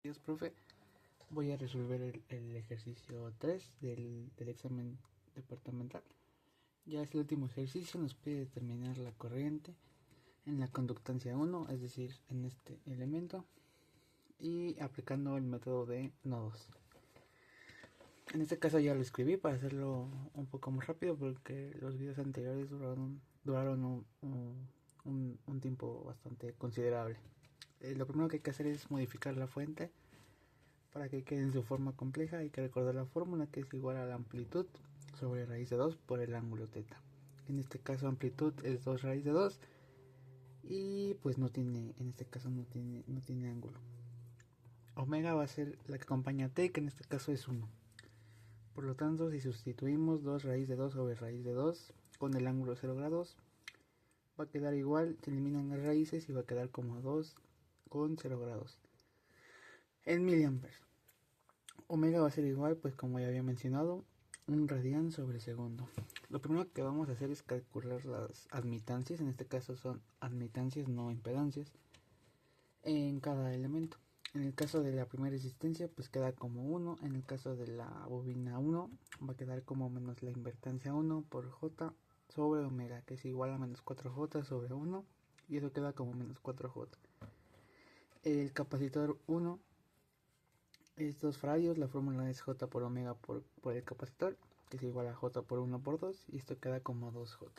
días, profe. Voy a resolver el ejercicio 3 del examen departamental. Ya es el último ejercicio, nos pide determinar la corriente en la conductancia 1, es decir, en este elemento, y aplicando el método de nodos. En este caso ya lo escribí para hacerlo un poco más rápido porque los videos anteriores duraron un tiempo bastante considerable. Lo primero que hay que hacer es modificar la fuente para que quede en su forma compleja. Hay que recordar la fórmula, que es igual a la amplitud sobre raíz de 2 por el ángulo teta. En este caso amplitud es 2 raíz de 2 y pues no tiene, en este caso no tiene ángulo. Omega va a ser la que acompaña a t, que en este caso es 1. Por lo tanto, si sustituimos 2 raíz de 2 sobre raíz de 2 con el ángulo 0 grados, va a quedar igual, se eliminan las raíces y va a quedar como 2 con 0 grados. En miliamperes. Omega va a ser igual, pues como ya había mencionado, un radián sobre segundo. Lo primero que vamos a hacer es calcular las admitancias, en este caso son admitancias, no impedancias, en cada elemento. En el caso de la primera resistencia, pues queda como 1. En el caso de la bobina 1, va a quedar como menos la impedancia 1 por J sobre omega, que es igual a menos 4J sobre 1, y eso queda como menos 4J. El capacitor 1 es 2 faradios, la fórmula es J por omega por el capacitor, que es igual a J por 1 por 2, y esto queda como 2J.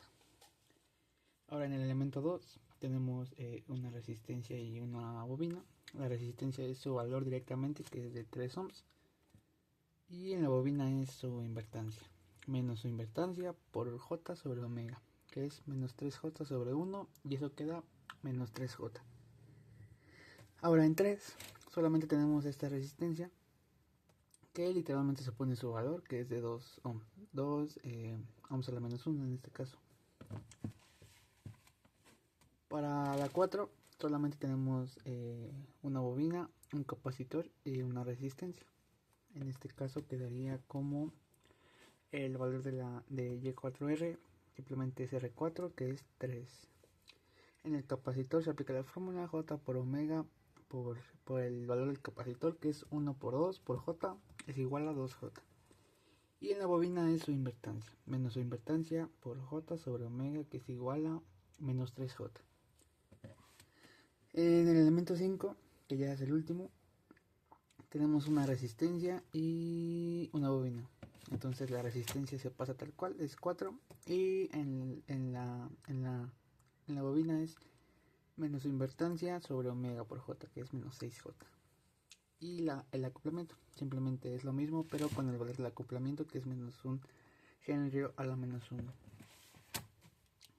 Ahora en el elemento 2 tenemos una resistencia y una bobina. La resistencia es su valor directamente, que es de 3 ohms, y en la bobina es su impedancia, menos su impedancia por J sobre omega, que es menos 3J sobre 1, y eso queda menos 3J. Ahora en 3 solamente tenemos esta resistencia, que literalmente se pone su valor, que es de 2 ohms. 2 ohms a la menos 1 en este caso. Para la 4 solamente tenemos una bobina, un capacitor y una resistencia. En este caso quedaría como el valor de Y4R, simplemente es R4, que es 3. En el capacitor se aplica la fórmula J por omega por el valor del capacitor, que es 1 por 2 por J, es igual a 2J. Y en la bobina es su impedancia, menos su impedancia por J sobre omega, que es igual a menos 3J. En el elemento 5, que ya es el último, tenemos una resistencia y una bobina. Entonces la resistencia se pasa tal cual, es 4. Y en la bobina es menos su impedancia sobre omega por J, que es menos 6J. Y el acoplamiento simplemente es lo mismo, pero con el valor del acoplamiento, que es menos 1 Henry a la menos 1.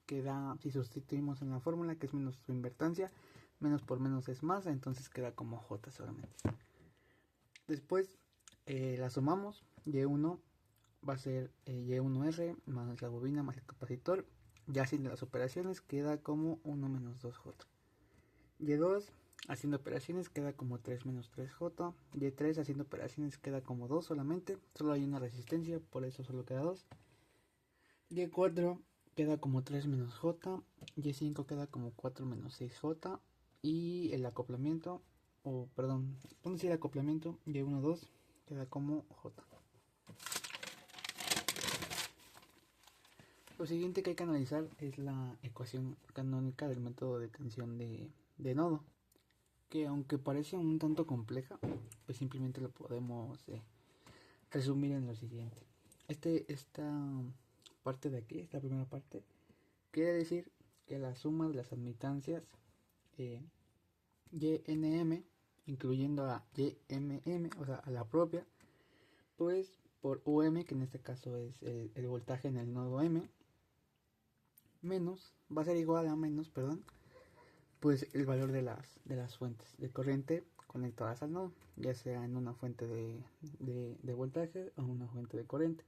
Queda, si sustituimos en la fórmula, que es menos su impedancia, menos por menos es más, entonces queda como J solamente. Después la sumamos, Y1 va a ser Y1R más la bobina más el capacitor. Ya sin las operaciones queda como 1 menos 2J. Y2 haciendo operaciones queda como 3 menos 3J. Y3 haciendo operaciones queda como 2 solamente. Solo hay una resistencia, por eso solo queda 2. Y4 queda como 3 menos J. Y5 queda como 4 menos 6J. Y el acoplamiento, vamos a decir acoplamiento, Y1, 2 queda como J. Lo siguiente que hay que analizar es la ecuación canónica del método de tensión de nodo, que aunque parece un tanto compleja, pues simplemente lo podemos resumir en lo siguiente. Esta parte de aquí, esta primera parte, quiere decir que la suma de las admitancias YNM, incluyendo a YMM, o sea, a la propia, pues por UM, que en este caso es el voltaje en el nodo M, menos, va a ser igual a menos, perdón, pues el valor de las fuentes de corriente conectadas al nodo, ya sea en una fuente de voltaje o una fuente de corriente.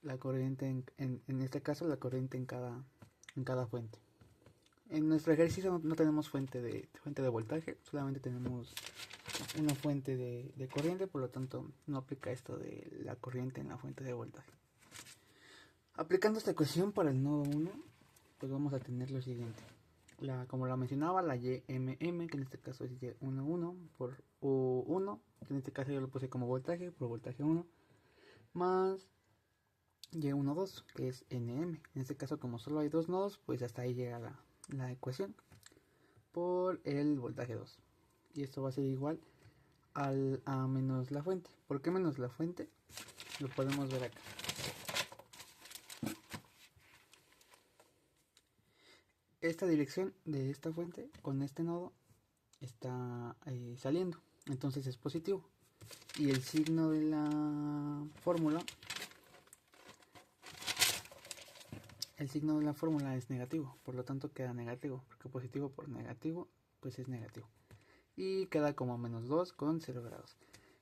La corriente en este caso la corriente en cada fuente. En nuestro ejercicio no tenemos fuente de voltaje, solamente tenemos una fuente de corriente, por lo tanto no aplica esto de la corriente en la fuente de voltaje. Aplicando esta ecuación para el nodo 1, pues vamos a tener lo siguiente. Como la mencionaba, la YMM, que en este caso es Y11 por que en este caso yo lo puse como voltaje por voltaje 1, más Y12, que es Nm. En este caso, como solo hay dos nodos, pues hasta ahí llega la ecuación por el voltaje 2. Y esto va a ser igual a menos la fuente. ¿Por qué menos la fuente? Lo podemos ver acá. Esta dirección de esta fuente con este nodo está saliendo, entonces es positivo. Y el signo de la fórmula, es negativo, por lo tanto queda negativo, porque positivo por negativo pues es negativo. Y queda como menos 2 con 0 grados.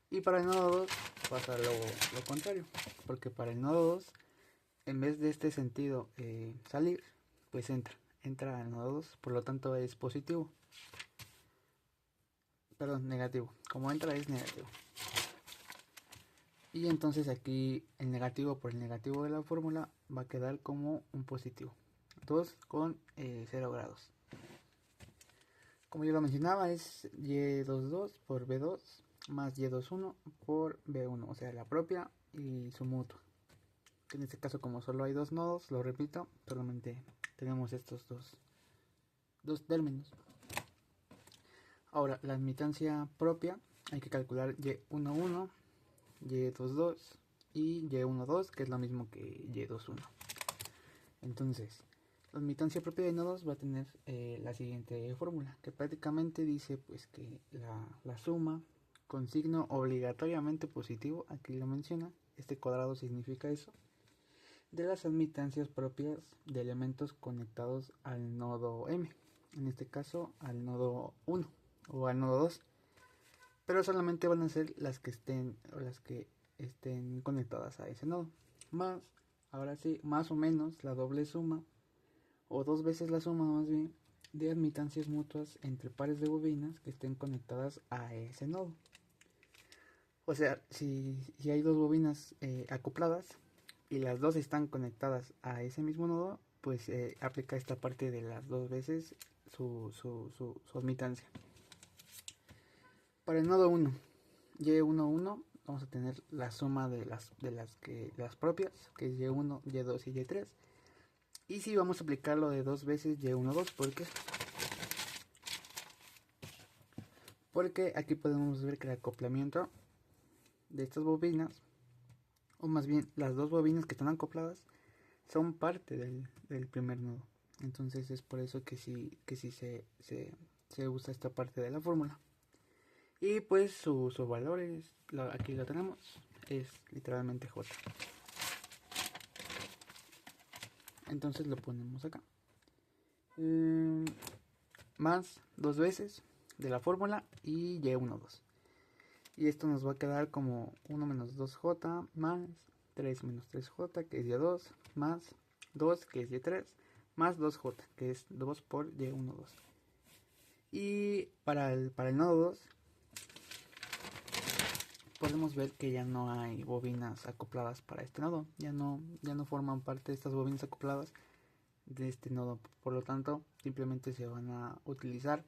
Y para el nodo 2 pasa lo contrario, porque para el nodo 2, en vez de este sentido salir, pues entra al nodo 2, por lo tanto es positivo. Perdón, negativo. Como entra es negativo. Y entonces aquí el negativo por el negativo de la fórmula va a quedar como un positivo. 2 con 0 grados. Como yo lo mencionaba, es Y22 por B2 más Y21 por B1, o sea, la propia y su mutua. En este caso, como solo hay dos nodos, lo repito, solamente tenemos estos dos términos. Ahora, la admitancia propia, hay que calcular Y11, Y22 y Y12, que es lo mismo que Y21. Entonces, la admitancia propia de nodos va a tener la siguiente fórmula, que prácticamente dice pues que la suma con signo obligatoriamente positivo, aquí lo menciona, este cuadrado significa eso, de las admitancias propias de elementos conectados al nodo M, en este caso al nodo 1 o al nodo 2, pero solamente van a ser las que estén conectadas a ese nodo, más, ahora sí, más o menos la doble suma o dos veces la suma más bien de admitancias mutuas entre pares de bobinas que estén conectadas a ese nodo. O sea, si hay dos bobinas acopladas y las dos están conectadas a ese mismo nodo, pues aplica esta parte de las dos veces su admitancia. Para el nodo 1, Y11, vamos a tener la suma de las propias, que es Y1, Y2 y Y3. Y si vamos a aplicarlo de dos veces Y12, porque aquí podemos ver que el acoplamiento de estas bobinas, o más bien las dos bobinas que están acopladas, son parte del primer nodo. Entonces es por eso que sí se usa esta parte de la fórmula. Y pues su valor aquí lo tenemos, es literalmente J. Entonces lo ponemos acá. Más dos veces de la fórmula y Y12. Y esto nos va a quedar como 1 menos 2J más 3 menos 3J, que es Y2, más 2, que es Y3, más 2J, que es 2 por Y12. Y para el nodo 2, podemos ver que ya no hay bobinas acopladas para este nodo. Ya no forman parte de estas bobinas acopladas de este nodo. Por lo tanto, simplemente se van a utilizar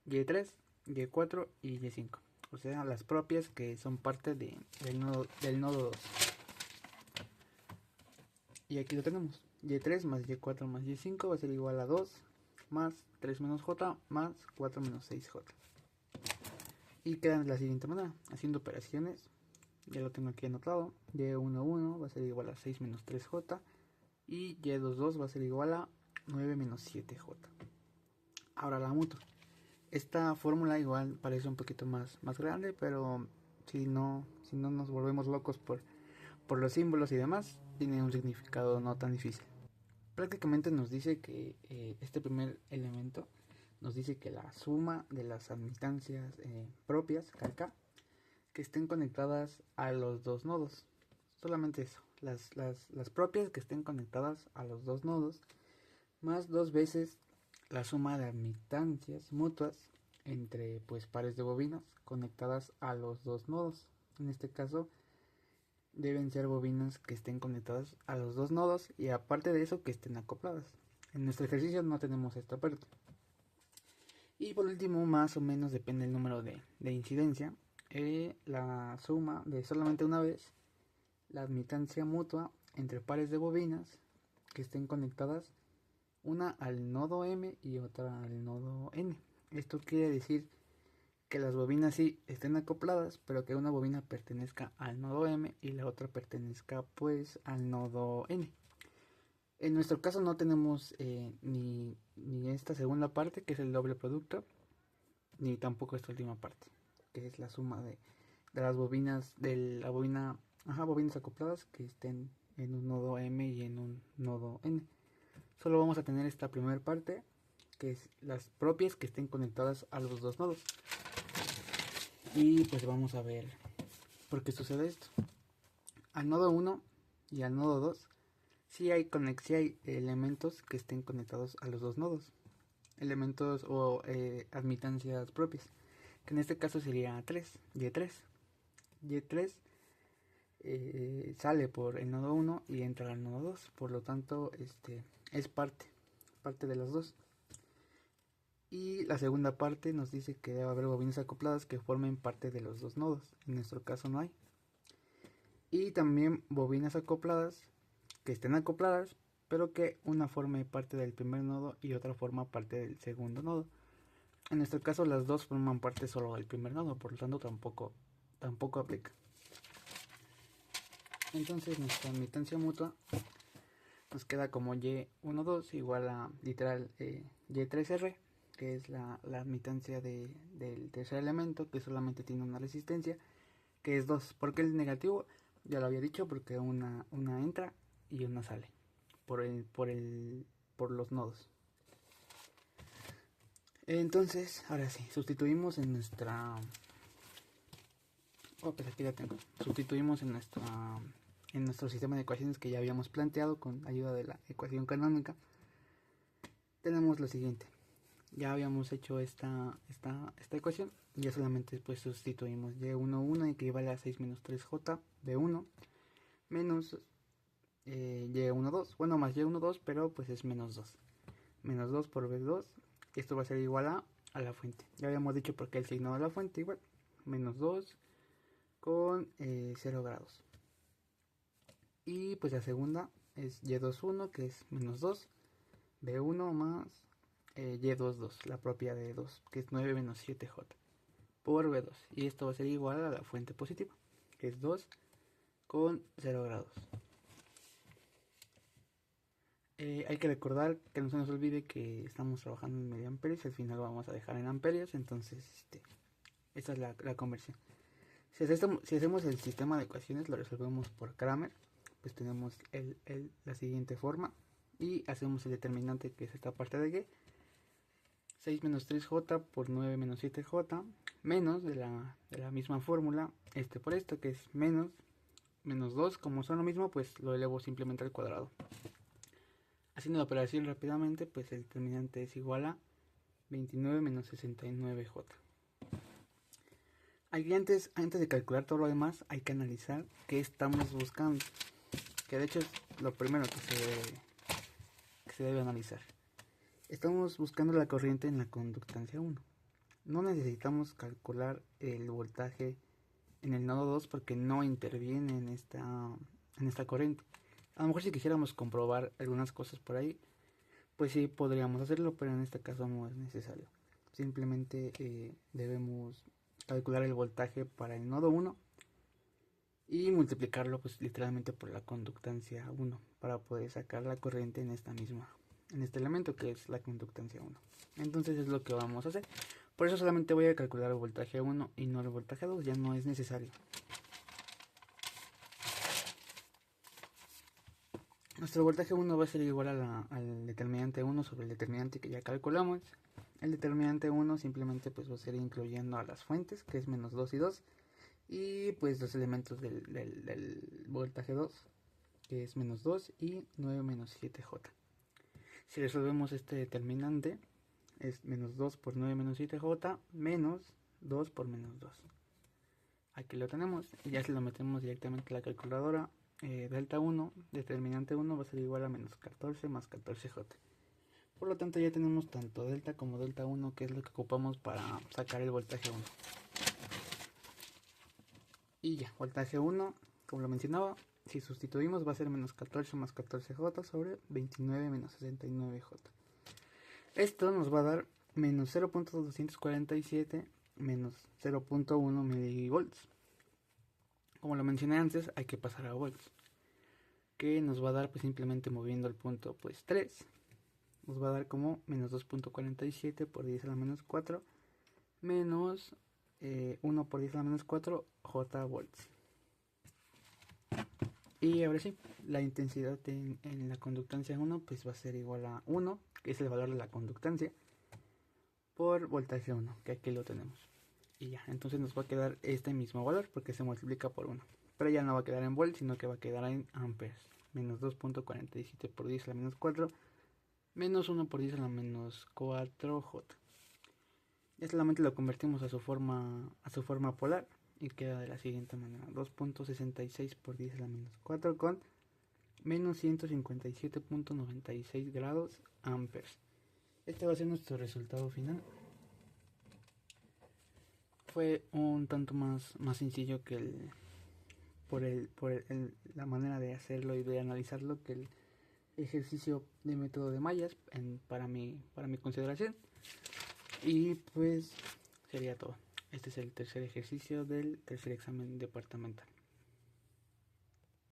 Y3, Y4 y Y5. O sea, las propias que son parte del nodo 2. Y aquí lo tenemos. Y3 más Y4 más Y5 va a ser igual a 2 más 3 menos J más 4 menos 6J. Y quedan de la siguiente manera, haciendo operaciones. Ya lo tengo aquí anotado. Y11 va a ser igual a 6 menos 3J. Y Y22 va a ser igual a 9 menos 7J. Ahora la mutua. Esta fórmula igual parece un poquito más grande, pero si no nos volvemos locos por los símbolos y demás, tiene un significado no tan difícil. Prácticamente nos dice que este primer elemento nos dice que la suma de las admitancias propias, K, que estén conectadas a los dos nodos. Solamente eso, las propias que estén conectadas a los dos nodos, más dos veces la suma de admitancias mutuas entre pues pares de bobinas conectadas a los dos nodos. En este caso deben ser bobinas que estén conectadas a los dos nodos y aparte de eso que estén acopladas. En nuestro ejercicio no tenemos esta parte. Y por último, más o menos depende el número de incidencia. la suma de solamente una vez la admitancia mutua entre pares de bobinas que estén conectadas, una al nodo M y otra al nodo N. Esto quiere decir que las bobinas sí estén acopladas, pero que una bobina pertenezca al nodo M y la otra pertenezca pues al nodo N. En nuestro caso no tenemos ni esta segunda parte, que es el doble producto, ni tampoco esta última parte, que es la suma de las bobinas, bobinas acopladas que estén en un nodo M y en un nodo N. Solo vamos a tener esta primera parte, que es las propias que estén conectadas a los dos nodos. Y pues vamos a ver por qué sucede esto. Al nodo 1 y al nodo 2 sí hay elementos que estén conectados a los dos nodos. Elementos o admitancias propias, que en este caso sería 3, Y3. Y3 sale por el nodo 1 y entra al nodo 2, por lo tanto es parte de las dos. Y la segunda parte nos dice que debe haber bobinas acopladas que formen parte de los dos nodos. En nuestro caso no hay. Y también bobinas acopladas que estén acopladas, pero que una forme parte del primer nodo y otra forma parte del segundo nodo. En nuestro caso las dos forman parte solo del primer nodo, por lo tanto tampoco aplica. Entonces nuestra admitancia mutua nos queda como Y12 igual a literal Y3R, que es la admitancia del tercer elemento, que solamente tiene una resistencia, que es 2. ¿Por qué el negativo? Ya lo había dicho, porque una entra y una sale por los nodos. Entonces, ahora sí, sustituimos en nuestra... pues aquí la tengo. Sustituimos en nuestro sistema de ecuaciones que ya habíamos planteado con ayuda de la ecuación canónica. Tenemos lo siguiente. Ya habíamos hecho esta ecuación. Ya solamente pues sustituimos Y11 equivale a 6 menos 3J B1 menos Y12. Bueno, más Y12, pero pues es menos 2. Menos 2 por B2. Esto va a ser igual a la fuente. Ya habíamos dicho por qué el signo de la fuente igual. Menos 2 con 0 grados. Y pues la segunda es Y21, que es menos 2. B1 más Y22, la propia de 2, que es 9 menos 7J por B2. Y esto va a ser igual a la fuente positiva, que es 2 con 0 grados. Hay que recordar que no se nos olvide que estamos trabajando en miliamperios y al final lo vamos a dejar en amperios. Entonces esta es la conversión. Si hacemos el sistema de ecuaciones, lo resolvemos por Kramer, pues tenemos la siguiente forma. Y hacemos el determinante, que es esta parte de Y. 6 menos 3J por 9 menos 7J, menos de la misma fórmula, por esto, que es menos 2, como son lo mismo, pues lo elevo simplemente al cuadrado. Haciendo la operación rápidamente, pues el determinante es igual a 29 menos 69J. Aquí antes de calcular todo lo demás, hay que analizar qué estamos buscando, que de hecho es lo primero que se debe analizar. Estamos buscando la corriente en la conductancia 1. No necesitamos calcular el voltaje en el nodo 2 porque no interviene en esta corriente. A lo mejor si quisiéramos comprobar algunas cosas por ahí, pues sí podríamos hacerlo, pero en este caso no es necesario. Simplemente debemos calcular el voltaje para el nodo 1 y multiplicarlo pues literalmente por la conductancia 1 para poder sacar la corriente en este elemento, que es la conductancia 1. Entonces es lo que vamos a hacer. Por eso solamente voy a calcular el voltaje 1 y no el voltaje 2, ya no es necesario. Nuestro voltaje 1 va a ser igual al determinante 1 sobre el determinante que ya calculamos. El determinante 1 simplemente pues va a ser incluyendo a las fuentes, que es menos 2 y 2. Y pues los elementos del voltaje 2, que es menos 2 y 9 menos 7J. Si resolvemos este determinante, es menos 2 por 9 menos 7J menos 2 por menos 2. Aquí lo tenemos y ya si lo metemos directamente a la calculadora, delta 1, determinante 1 va a ser igual a menos 14 más 14J. Por lo tanto ya tenemos tanto delta como delta 1, que es lo que ocupamos para sacar el voltaje 1. Y ya, voltaje 1, como lo mencionaba, si sustituimos va a ser menos 14 más 14J sobre 29 menos 69J. Esto nos va a dar menos 0.247 menos 0.1 milivolts. Como lo mencioné antes, hay que pasar a volts, que nos va a dar pues simplemente moviendo el punto pues 3, nos va a dar como menos 2.47 por 10 a la menos 4 menos 1 por 10 a la menos 4 J volts. Y ahora sí, la intensidad en la conductancia 1 pues va a ser igual a 1, que es el valor de la conductancia, por voltaje 1, que aquí lo tenemos. Y ya, entonces nos va a quedar este mismo valor porque se multiplica por 1. Pero ya no va a quedar en volts, sino que va a quedar en amperes. Menos 2.47 por 10 a la menos 4 menos 1 por 10 a la menos 4J. Ya solamente lo convertimos a su forma polar y queda de la siguiente manera: 2.66 por 10 a la menos 4 con menos 157.96 grados amperes. Este va a ser nuestro resultado final. Fue un tanto más sencillo que la manera de hacerlo y de analizarlo que el ejercicio de método de mallas para mi consideración. Y pues sería todo. Este es el tercer ejercicio del tercer examen departamental.